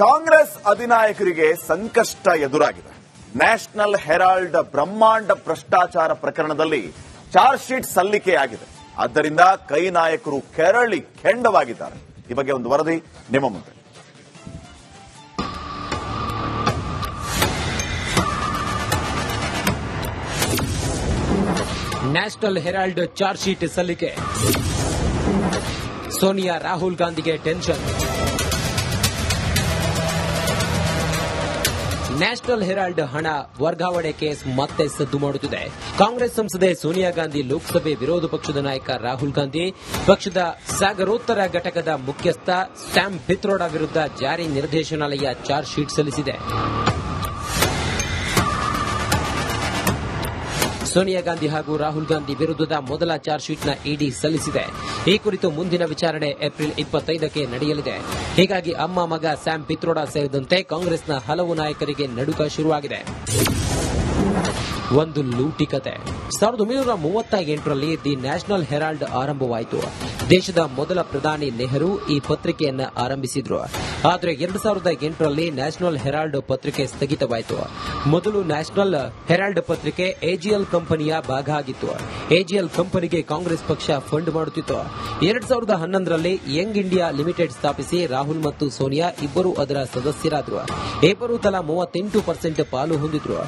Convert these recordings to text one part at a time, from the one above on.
ಕಾಂಗ್ರೆಸ್ ಅಧಿನಾಯಕರಿಗೆ ಸಂಕಷ್ಟ ಎದುರಾಗಿದೆ. ನ್ಯಾಷನಲ್ ಹೆರಾಲ್ಡ್ ಬ್ರಹ್ಮಾಂಡ ಭ್ರಷ್ಟಾಚಾರ ಪ್ರಕರಣದಲ್ಲಿ ಚಾರ್ಜ್ ಶೀಟ್ ಸಲ್ಲಿಕೆಯಾಗಿದೆ. ಆದ್ದರಿಂದ ಕೈ ನಾಯಕರು ಕೆರಳಿ ಕೆಂಡವಾಗಿದ್ದಾರೆ. ಈ ಬಗ್ಗೆ ಒಂದು ವರದಿ ನಿಮ್ಮ ಮುಂದೆ. ನ್ಯಾಷನಲ್ ಹೆರಾಲ್ಡ್ ಚಾರ್ಜ್ ಶೀಟ್ ಸಲ್ಲಿಕೆ. ಸೋನಿಯಾ ರಾಹುಲ್ ಗಾಂಧಿಗೆ ಟೆನ್ಷನ್. ನ್ಯಾಷನಲ್ ಹೆರಾಲ್ಡ್ ಹಣ ವರ್ಗಾವಣೆ ಕೇಸ್ ಮತ್ತೆ ಸದ್ದು ಮಾಡುತ್ತಿದೆ. ಕಾಂಗ್ರೆಸ್ ಸಂಸದೆ ಸೋನಿಯಾ ಗಾಂಧಿ, ಲೋಕಸಭೆ ವಿರೋಧ ಪಕ್ಷದ ನಾಯಕ ರಾಹುಲ್ ಗಾಂಧಿ, ಪಕ್ಷದ ಸಾಗರೋತ್ತರ ಘಟಕದ ಮುಖ್ಯಸ್ಥ ಸ್ಯಾಮ್ ಪಿತ್ರೋಡಾ ವಿರುದ್ಧ ಜಾರಿ ನಿರ್ದೇಶನಾಲಯ ಚಾರ್ಜ್ ಶೀಟ್ ಸಲ್ಲಿಸಿದೆ. ಸೋನಿಯಾ ಗಾಂಧಿ ಹಾಗೂ ರಾಹುಲ್ ಗಾಂಧಿ ವಿರುದ್ಧದ ಮೊದಲ ಚಾರ್ಜ್ ಶೀಟ್ನ ಇಡಿ ಸಲ್ಲಿಸಿದೆ. ಈ ಕುರಿತು ಮುಂದಿನ ವಿಚಾರಣೆ ಏಪ್ರಿಲ್ 25ಕ್ಕೆ ನಡೆಯಲಿದೆ. ಹೀಗಾಗಿ ಅಮ್ಮ ಮಗ ಸ್ಯಾಮ್ ಪಿತ್ರೋಡಾ ಸೇರಿದಂತೆ ಕಾಂಗ್ರೆಸ್ನ ಹಲವು ನಾಯಕರಿಗೆ ನಡುಕ ಶುರುವಾಗಿದೆ. ಒಂದು ಲೂಟಿ ಕತೆ. 1938ರಲ್ಲಿ ದಿ ನ್ಯಾಷನಲ್ ಹೆರಾಲ್ಡ್ ಆರಂಭವಾಯಿತು. ದೇಶದ ಮೊದಲ ಪ್ರಧಾನಿ ನೆಹರು ಈ ಪತ್ರಿಕೆಯನ್ನು ಆರಂಭಿಸಿದ್ರು. ಆದರೆ 2008ರಲ್ಲಿ ನ್ಯಾಷನಲ್ ಹೆರಾಲ್ಡ್ ಪತ್ರಿಕೆ ಸ್ಥಗಿತವಾಯಿತು. ಮೊದಲು ನ್ಯಾಷನಲ್ ಹೆರಾಲ್ಡ್ ಪತ್ರಿಕೆ ಎಜಿಎಲ್ ಕಂಪನಿಯ ಭಾಗ ಆಗಿತ್ತು. ಎಜಿಎಲ್ ಕಂಪನಿಗೆ ಕಾಂಗ್ರೆಸ್ ಪಕ್ಷ ಫಂಡ್ ಮಾಡುತ್ತಿತ್ತು. 2011ರಲ್ಲಿ ಯಂಗ್ ಇಂಡಿಯಾ ಲಿಮಿಟೆಡ್ ಸ್ಥಾಪಿಸಿ ರಾಹುಲ್ ಮತ್ತು ಸೋನಿಯಾ ಇಬ್ಬರು ಅದರ ಸದಸ್ಯರಾದರು. ಇಬ್ಬರು ತಲಾ 38% ಪಾಲು ಹೊಂದಿದ್ರು.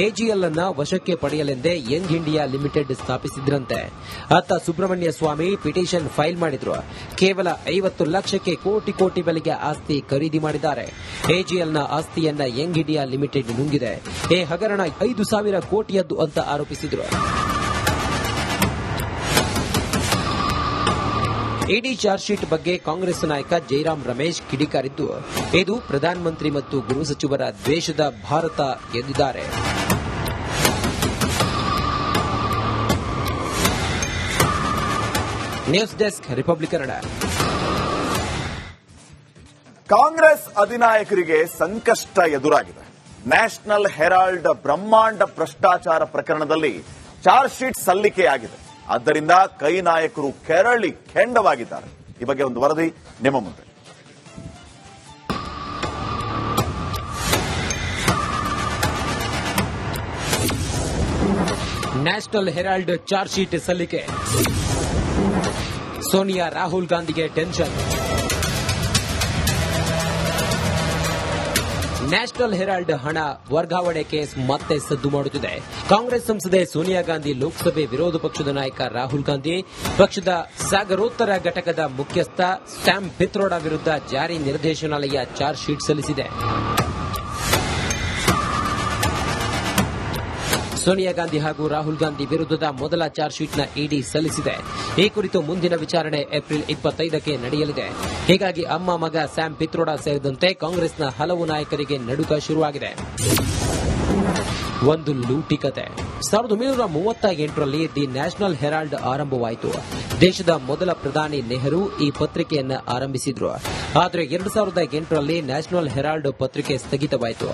ಎಜಿಎಲ್ ಅನ್ನ ವಶಕ್ಕೆ ಪಡೆಯಲೆಂದೇ ಯಂಗ್ ಇಂಡಿಯಾ ಲಿಮಿಟೆಡ್ ಸ್ಥಾಪಿಸಿದ್ರಂತೆ. ಅತ್ತ ಸುಬ್ರಹ್ಮಣ್ಯ ಸ್ವಾಮಿ ಪಿಟಿಷನ್ ಫೈಲ್ ಮಾಡಿದ್ರು. ಕೇವಲ 50 ಲಕ್ಷಕ್ಕೆ ಕೋಟಿ ಬೆಲೆಗೆ ಆಸ್ತಿ ಖರೀದಿ ಮಾಡಿದ್ದಾರೆ. ಎಜಿಎಲ್ನ ಆಸ್ತಿಯನ್ನ ಯಂಗ್ ಇಂಡಿಯಾ ಲಿಮಿಟೆಡ್ ನುಂಗಿದೆ. ಈ ಹಗರಣ 5,000 ಕೋಟಿಯದ್ದು ಅಂತ ಆರೋಪಿಸಿದ್ರು. ಇಡಿ ಚಾರ್ಜ್ ಶೀಟ್ ಬಗ್ಗೆ ಕಾಂಗ್ರೆಸ್ ನಾಯಕ ಜೈರಾಮ್ ರಮೇಶ್ ಕಿಡಿಕಾರಿದ್ದು, ಇದು ಪ್ರಧಾನಮಂತ್ರಿ ಮತ್ತು ಗೃಹ ಸಚಿವರ ದ್ವೇಷದ ಭಾರತ ಎಂದಿದ್ದಾರೆ. News desk, Republic Kannada. Congress ಅಧಿನಾಯಕರಿಗೆ ಸಂಕಷ್ಟ ಎದುರಾಗಿದೆ. ನ್ಯಾಷನಲ್ ಹೆರಾಲ್ಡ್ ಬ್ರಹ್ಮಾಂಡ ಭ್ರಷ್ಟಾಚಾರ ಪ್ರಕರಣದಲ್ಲಿ ಚಾರ್ಜ್ ಶೀಟ್ ಸಲ್ಲಿಕೆಯಾಗಿದೆ. ಆದ್ದರಿಂದ ಕೈ ನಾಯಕರು ಕೆರಳಿ ಕೆಂಡವಾಗಿದ್ದಾರೆ. ಈ ಬಗ್ಗೆ ಒಂದು ವರದಿ ನಿಮ್ಮ ಮುಂದೆ. ನ್ಯಾಷನಲ್ ಹೆರಾಲ್ಡ್ ಚಾರ್ಜ್ ಶೀಟ್ ಸಲ್ಲಿಕೆ. ಸೋನಿಯಾ ರಾಹುಲ್ ಗಾಂಧಿಗೆ ಟೆನ್ಷನ್. ನ್ಯಾಷನಲ್ ಹೆರಾಲ್ಡ್ ಹಣ ವರ್ಗಾವಣೆ ಕೇಸ್ ಮತ್ತೆ ಸದ್ದು ಮಾಡುತ್ತಿದೆ. ಕಾಂಗ್ರೆಸ್ ಸಂಸದೆ ಸೋನಿಯಾ ಗಾಂಧಿ, ಲೋಕಸಭೆ ವಿರೋಧ ಪಕ್ಷದ ನಾಯಕ ರಾಹುಲ್ ಗಾಂಧಿ, ಪಕ್ಷದ ಸಾಗರೋತ್ತರ ಘಟಕದ ಮುಖ್ಯಸ್ಥ ಸ್ಯಾಮ್ ಪಿತ್ರೋಡಾ ವಿರುದ್ಧ ಜಾರಿ ನಿರ್ದೇಶನಾಲಯ ಚಾರ್ಜ್ ಶೀಟ್ ಸಲ್ಲಿಸಿದೆ. ಸೋನಿಯಾ ಗಾಂಧಿ ಹಾಗೂ ರಾಹುಲ್ ಗಾಂಧಿ ವಿರುದ್ಧದ ಮೊದಲ ಚಾರ್ಜ್ ಶೀಟ್ನ ಇಡಿ ಸಲ್ಲಿಸಿದೆ. ಈ ಕುರಿತು ಮುಂದಿನ ವಿಚಾರಣೆ ಏಪ್ರಿಲ್ 25ಕ್ಕೆ ನಡೆಯಲಿದೆ. ಹೀಗಾಗಿ ಅಮ್ಮ ಮಗ ಸ್ಯಾಮ್ ಪಿತ್ರೋಡಾ ಸೇರಿದಂತೆ ಕಾಂಗ್ರೆಸ್ನ ಹಲವು ನಾಯಕರಿಗೆ ನಡುಕ ಶುರುವಾಗಿದೆ. ಒಂದು ಲೂಟಿ ಕತೆ. 1938ರಲ್ಲಿ ದಿ ನ್ಯಾಷನಲ್ ಹೆರಾಲ್ಡ್ ಆರಂಭವಾಯಿತು. ದೇಶದ ಮೊದಲ ಪ್ರಧಾನಿ ನೆಹರು ಈ ಪತ್ರಿಕೆಯನ್ನು ಆರಂಭಿಸಿದ್ರು. ಆದರೆ 2008ರಲ್ಲಿ ನ್ಯಾಷನಲ್ ಹೆರಾಲ್ಡ್ ಪತ್ರಿಕೆ ಸ್ಥಗಿತವಾಯಿತು.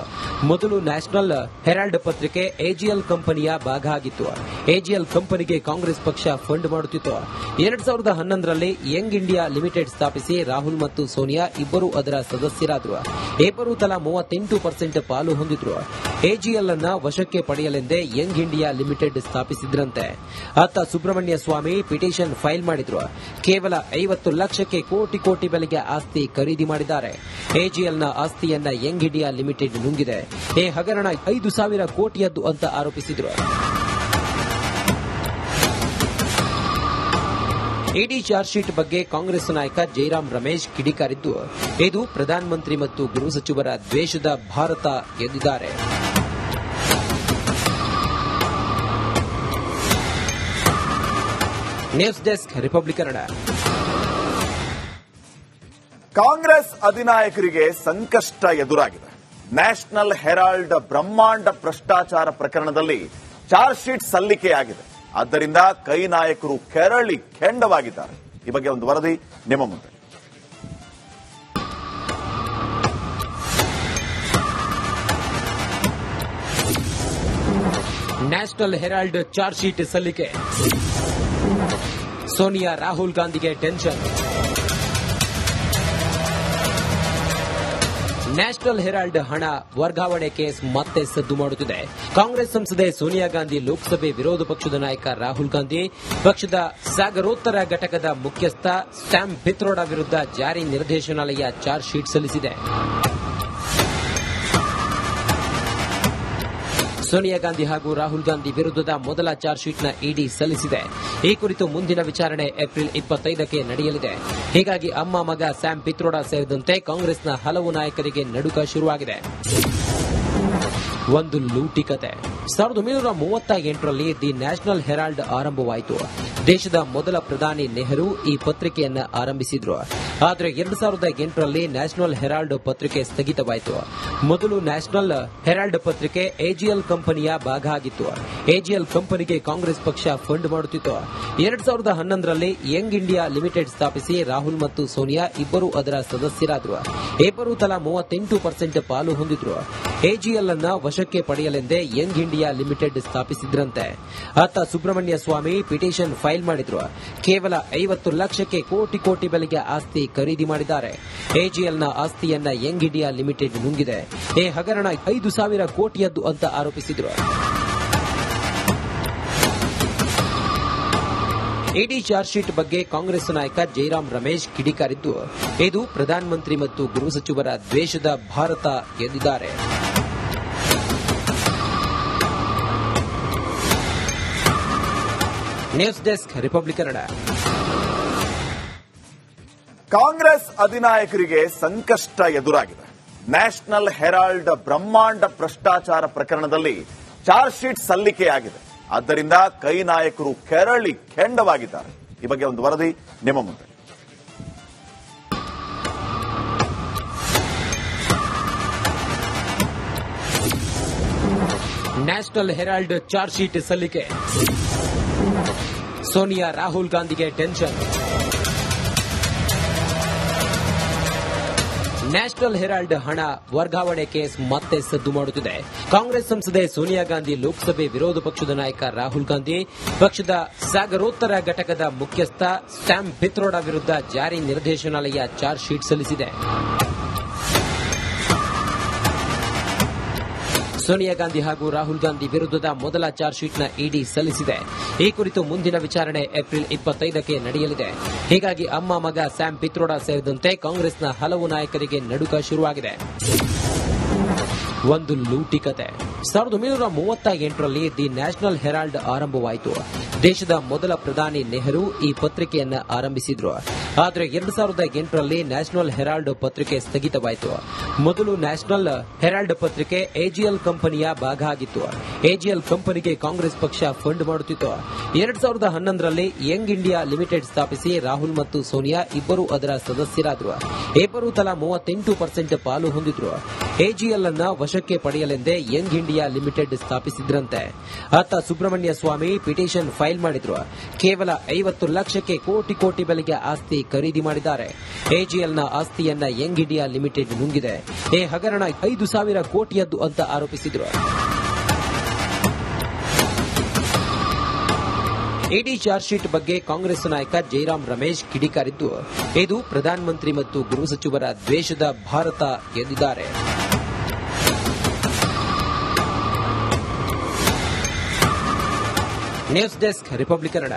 ಮೊದಲು ನ್ಯಾಷನಲ್ ಹೆರಾಲ್ಡ್ ಪತ್ರಿಕೆ ಎಜಿಎಲ್ ಕಂಪನಿಯ ಭಾಗ ಆಗಿತ್ತು. ಎಜಿಎಲ್ ಕಂಪನಿಗೆ ಕಾಂಗ್ರೆಸ್ ಪಕ್ಷ ಫಂಡ್ ಮಾಡುತ್ತಿತ್ತು. 2011ರಲ್ಲಿ ಯಂಗ್ ಇಂಡಿಯಾ ಲಿಮಿಟೆಡ್ ಸ್ಥಾಪಿಸಿ ರಾಹುಲ್ ಮತ್ತು ಸೋನಿಯಾ ಇಬ್ಬರು ಅದರ ಸದಸ್ಯರಾದರು. ಇಬ್ಬರು ತಲಾ 38% ಪಾಲು ಹೊಂದಿದ್ರು. ಎಜಿಎಲ್ ಅನ್ನ ವಶಕ್ಕೆ ಪಡೆಯಲೆಂದೇ ಯಂಗ್ ಇಂಡಿಯಾ ಲಿಮಿಟೆಡ್ ಸ್ಥಾಪಿಸಿದ್ರಂತೆ. ಅತ್ತ ಸುಬ್ರಹ್ಮಣ್ಯ ಸ್ವಾಮಿ ಪಿಟಿಷನ್ ಫೈಲ್ ಮಾಡಿದ್ರು. ಕೇವಲ 50 ಲಕ್ಷಕ್ಕೆ ಕೋಟಿ ಬೆಲೆಗೆ ಆಸ್ತಿ ಖರೀದಿ ಮಾಡಿದ್ದಾರೆ. ಎಜಿಎಲ್ನ ಆಸ್ತಿಯನ್ನ ಯಂಗ್ ಇಂಡಿಯಾ ಲಿಮಿಟೆಡ್ ನುಂಗಿದೆ. ಈ ಹಗರಣ 5,000 ಕೋಟಿಯದ್ದು ಅಂತ ಆರೋಪಿಸಿದ್ರು. ಇಡಿ ಚಾರ್ಜ್ ಶೀಟ್ ಬಗ್ಗೆ ಕಾಂಗ್ರೆಸ್ ನಾಯಕ ಜೈರಾಮ್ ರಮೇಶ್ ಕಿಡಿಕಾರಿದ್ದು, ಇದು ಪ್ರಧಾನಮಂತ್ರಿ ಮತ್ತು ಗೃಹ ಸಚಿವರ ದ್ವೇಷದ ಭಾರತ ಎಂದಿದ್ದಾರೆ. News desk, Republic Kannada. Congress ಅಧಿನಾಯಕರಿಗೆ ಸಂಕಷ್ಟ ಎದುರಾಗಿದೆ. ನ್ಯಾಷನಲ್ ಹೆರಾಲ್ಡ್ ಬ್ರಹ್ಮಾಂಡ ಭ್ರಷ್ಟಾಚಾರ ಪ್ರಕರಣದಲ್ಲಿ ಚಾರ್ಜ್ ಶೀಟ್ ಸಲ್ಲಿಕೆಯಾಗಿದೆ. ಆದ್ದರಿಂದ ಕೈ ನಾಯಕರು ಕೆರಳಿ ಕೆಂಡವಾಗಿದ್ದಾರೆ. ಈ ಬಗ್ಗೆ ಒಂದು ವರದಿ ನಿಮ್ಮ ಮುಂದೆ. ನ್ಯಾಷನಲ್ ಹೆರಾಲ್ಡ್ ಚಾರ್ಜ್ ಶೀಟ್ ಸಲ್ಲಿಕೆ. ಸೋನಿಯಾ ರಾಹುಲ್ ಗಾಂಧಿಗೆ ಟೆನ್ಷನ್. ನ್ಯಾಷನಲ್ ಹೆರಾಲ್ಡ್ ಹಣ ವರ್ಗಾವಣೆ ಕೇಸ್ ಮತ್ತೆ ಸದ್ದು ಮಾಡುತ್ತಿದೆ. ಕಾಂಗ್ರೆಸ್ ಸಂಸದೆ ಸೋನಿಯಾ ಗಾಂಧಿ, ಲೋಕಸಭೆ ವಿರೋಧ ಪಕ್ಷದ ನಾಯಕ ರಾಹುಲ್ ಗಾಂಧಿ, ಪಕ್ಷದ ಸಾಗರೋತ್ತರ ಘಟಕದ ಮುಖ್ಯಸ್ಥ ಸ್ಯಾಮ್ ಪಿತ್ರೋಡಾ ವಿರುದ್ಧ ಜಾರಿ ನಿರ್ದೇಶನಾಲಯ ಚಾರ್ಜ್ ಶೀಟ್ ಸಲ್ಲಿಸಿದೆ. ಸೋನಿಯಾ ಗಾಂಧಿ ಹಾಗೂ ರಾಹುಲ್ ಗಾಂಧಿ ವಿರುದ್ಧದ ಮೊದಲ ಚಾರ್ಜ್ ಶೀಟ್ನ ಇಡಿ ಸಲ್ಲಿಸಿದೆ. ಈ ಕುರಿತು ಮುಂದಿನ ವಿಚಾರಣೆ ಏಪ್ರಿಲ್ 25ಕ್ಕೆ ನಡೆಯಲಿದೆ. ಹೀಗಾಗಿ ಅಮ್ಮ ಮಗ ಸ್ಯಾಮ್ ಪಿತ್ರೋಡಾ ಸೇರಿದಂತೆ ಕಾಂಗ್ರೆಸ್ನ ಹಲವು ನಾಯಕರಿಗೆ ನಡುಕ ಶುರುವಾಗಿದೆ. ಒಂದು ಲೂಟಿ ಕತೆ. 1938ರಲ್ಲಿ ದಿ ನ್ಯಾಷನಲ್ ಹೆರಾಲ್ಡ್ ಆರಂಭವಾಯಿತು. ದೇಶದ ಮೊದಲ ಪ್ರಧಾನಿ ನೆಹರು ಈ ಪತ್ರಿಕೆಯನ್ನು ಆರಂಭಿಸಿದ್ರು. ಆದರೆ 2008ರಲ್ಲಿ ನ್ಯಾಷನಲ್ ಹೆರಾಲ್ಡ್ ಪತ್ರಿಕೆ ಸ್ಥಗಿತವಾಯಿತು. ಮೊದಲು ನ್ಯಾಷನಲ್ ಹೆರಾಲ್ಡ್ ಪತ್ರಿಕೆ ಎಜಿಎಲ್ ಕಂಪನಿಯ ಭಾಗ ಆಗಿತ್ತು. ಎಜಿಎಲ್ ಕಂಪನಿಗೆ ಕಾಂಗ್ರೆಸ್ ಪಕ್ಷ ಫಂಡ್ ಮಾಡುತ್ತಿತ್ತು. 2011ರಲ್ಲಿ ಯಂಗ್ ಇಂಡಿಯಾ ಲಿಮಿಟೆಡ್ ಸ್ಥಾಪಿಸಿ ರಾಹುಲ್ ಮತ್ತು ಸೋನಿಯಾ ಇಬ್ಬರು ಅದರ ಸದಸ್ಯರಾದರು. ಇಬ್ಬರು ತಲಾ 38% ಪಾಲು ಹೊಂದಿದ್ರು. ಎಜಿಎಲ್ ಅನ್ನ ವಶಕ್ಕೆ ಪಡೆಯಲೆಂದೇ ಯಂಗ್ ಇಂಡಿಯಾ ಲಿಮಿಟೆಡ್ ಸ್ಥಾಪಿಸಿದ್ರಂತೆ. ಅತ್ತ ಸುಬ್ರಹ್ಮಣ್ಯ ಸ್ವಾಮಿ ಪಿಟಿಷನ್ ಫೈಲ್ ಮಾಡಿದ್ರು. ಕೇವಲ 50 ಲಕ್ಷಕ್ಕೆ ಕೋಟಿ ಬೆಲೆಗೆ ಆಸ್ತಿ ಖರೀದಿ ಮಾಡಿದ್ದಾರೆ. ಎಜಿಎಲ್ನ ಆಸ್ತಿಯನ್ನ ಯಂಗ್ ಇಂಡಿಯಾ ಲಿಮಿಟೆಡ್ ನುಂಗಿದೆ. ಈ ಹಗರಣ 5,000 ಕೋಟಿಯದ್ದು ಅಂತ ಆರೋಪಿಸಿದ್ರು. ಇಡಿ ಚಾರ್ಜ್ ಶೀಟ್ ಬಗ್ಗೆ ಕಾಂಗ್ರೆಸ್ ನಾಯಕ ಜೈರಾಮ್ ರಮೇಶ್ ಕಿಡಿಕಾರಿದ್ದು, ಇದು ಪ್ರಧಾನಮಂತ್ರಿ ಮತ್ತು ಗೃಹ ಸಚಿವರ ದ್ವೇಷದ ಭಾರತ ಎಂದಿದ್ದಾರೆ. News desk, Republic Kannada. Congress ಅಧಿನಾಯಕರಿಗೆ ಸಂಕಷ್ಟ ಎದುರಾಗಿದೆ. ನ್ಯಾಷನಲ್ ಹೆರಾಲ್ಡ್ ಬ್ರಹ್ಮಾಂಡ ಭ್ರಷ್ಟಾಚಾರ ಪ್ರಕರಣದಲ್ಲಿ ಚಾರ್ಜ್ ಶೀಟ್ ಸಲ್ಲಿಕೆಯಾಗಿದೆ. ಆದ್ದರಿಂದ ಕೈ ನಾಯಕರು ಕೆರಳಿ ಕೆಂಡವಾಗಿದ್ದಾರೆ. ಈ ಬಗ್ಗೆ ಒಂದು ವರದಿ ನಿಮ್ಮ ಮುಂದೆ. ನ್ಯಾಷನಲ್ ಹೆರಾಲ್ಡ್ ಚಾರ್ಜ್ ಶೀಟ್ ಸಲ್ಲಿಕೆ. ಸೋನಿಯಾ ರಾಹುಲ್ ಗಾಂಧಿಗೆ ಟೆನ್ಷನ್. ನ್ಯಾಷನಲ್ ಹೆರಾಲ್ಡ್ ಹಣ ವರ್ಗಾವಣೆ ಕೇಸ್ ಮತ್ತೆ ಸದ್ದು ಮಾಡುತ್ತಿದೆ. ಕಾಂಗ್ರೆಸ್ ಸಂಸದೆ ಸೋನಿಯಾ ಗಾಂಧಿ, ಲೋಕಸಭೆ ವಿರೋಧ ಪಕ್ಷದ ನಾಯಕ ರಾಹುಲ್ ಗಾಂಧಿ, ಪಕ್ಷದ ಸಾಗರೋತ್ತರ ಘಟಕದ ಮುಖ್ಯಸ್ಥ ಸ್ಯಾಮ್ ಪಿತ್ರೋಡಾ ವಿರುದ್ಧ ಜಾರಿ ನಿರ್ದೇಶನಾಲಯ ಚಾರ್ಜ್ ಶೀಟ್ ಸಲ್ಲಿಸಿದೆ. ಸೋನಿಯಾ ಗಾಂಧಿ ಹಾಗೂ ರಾಹುಲ್ ಗಾಂಧಿ ವಿರುದ್ಧದ ಮೊದಲ ಚಾರ್ಜ್ ಶೀಟ್ನ ಇಡಿ ಸಲ್ಲಿಸಿದೆ. ಈ ಕುರಿತು ಮುಂದಿನ ವಿಚಾರಣೆ ಏಪ್ರಿಲ್ 25ಕ್ಕೆ ನಡೆಯಲಿದೆ. ಹೀಗಾಗಿ ಅಮ್ಮ ಮಗ ಸ್ಯಾಮ್ ಪಿತ್ರೋಡಾ ಸೇರಿದಂತೆ ಕಾಂಗ್ರೆಸ್ನ ಹಲವು ನಾಯಕರಿಗೆ ನಡುಕ ಶುರುವಾಗಿದೆ. ಒಂದು ಲೂಟಿ ಕತೆ. 1938ರಲ್ಲಿ ದಿ ನ್ಯಾಷನಲ್ ಹೆರಾಲ್ಡ್ ಆರಂಭವಾಯಿತು. ದೇಶದ ಮೊದಲ ಪ್ರಧಾನಿ ನೆಹರು ಈ ಪತ್ರಿಕೆಯನ್ನು ಆರಂಭಿಸಿದ್ರು. ಆದರೆ 2008ರಲ್ಲಿ ನ್ಯಾಷನಲ್ ಹೆರಾಲ್ಡ್ ಪತ್ರಿಕೆ ಸ್ಥಗಿತವಾಯಿತು. ಮೊದಲು ನ್ಯಾಷನಲ್ ಹೆರಾಲ್ಡ್ ಪತ್ರಿಕೆ ಎಜಿಎಲ್ ಕಂಪನಿಯ ಭಾಗ ಆಗಿತ್ತು. ಎಜಿಎಲ್ ಕಂಪನಿಗೆ ಕಾಂಗ್ರೆಸ್ ಪಕ್ಷ ಫಂಡ್ ಮಾಡುತ್ತಿತ್ತು. 2011ರಲ್ಲಿ ಯಂಗ್ ಇಂಡಿಯಾ ಲಿಮಿಟೆಡ್ ಸ್ಥಾಪಿಸಿ ರಾಹುಲ್ ಮತ್ತು ಸೋನಿಯಾ ಇಬ್ಬರು ಅದರ ಸದಸ್ಯರಾದರು. ಇಬ್ಬರು ತಲಾ 38% ಪಾಲು ಹೊಂದಿದ್ರು. ಎಜಿಎಲ್ ಅನ್ನ ವಶಕ್ಕೆ ಪಡೆಯಲೆಂದೇ ಯಂಗ್ ಇಂಡಿಯಾ ಲಿಮಿಟೆಡ್ ಸ್ಥಾಪಿಸಿದ್ರಂತೆ. ಅತ್ತ ಸುಬ್ರಹ್ಮಣ್ಯ ಸ್ವಾಮಿ ಪಿಟಿಷನ್ ಫೈಲ್ ಮಾಡಿದ್ರು. ಕೇವಲ 50 ಲಕ್ಷಕ್ಕೆ ಕೋಟಿ ಬೆಲೆಗೆ ಆಸ್ತಿ ಖರೀದಿ ಮಾಡಿದ್ದಾರೆ. ಎಜಿಎಲ್ನ ಆಸ್ತಿಯನ್ನ ಯಂಗ್ ಇಂಡಿಯಾ ಲಿಮಿಟೆಡ್ ನುಂಗಿದೆ. ಈ ಹಗರಣ 5,000 ಕೋಟಿಯದ್ದು ಅಂತ ಆರೋಪಿಸಿದ್ರು. ಇಡಿ ಚಾರ್ಜ್ ಶೀಟ್ ಬಗ್ಗೆ ಕಾಂಗ್ರೆಸ್ ನಾಯಕ ಜೈರಾಮ್ ರಮೇಶ್ ಕಿಡಿಕಾರಿದ್ದು, ಇದು ಪ್ರಧಾನಮಂತ್ರಿ ಮತ್ತು ಗೃಹ ಸಚಿವರ ದ್ವೇಷದ ಭಾರತ ಎಂದಿದ್ದಾರೆ. News desk, Republic Kannada.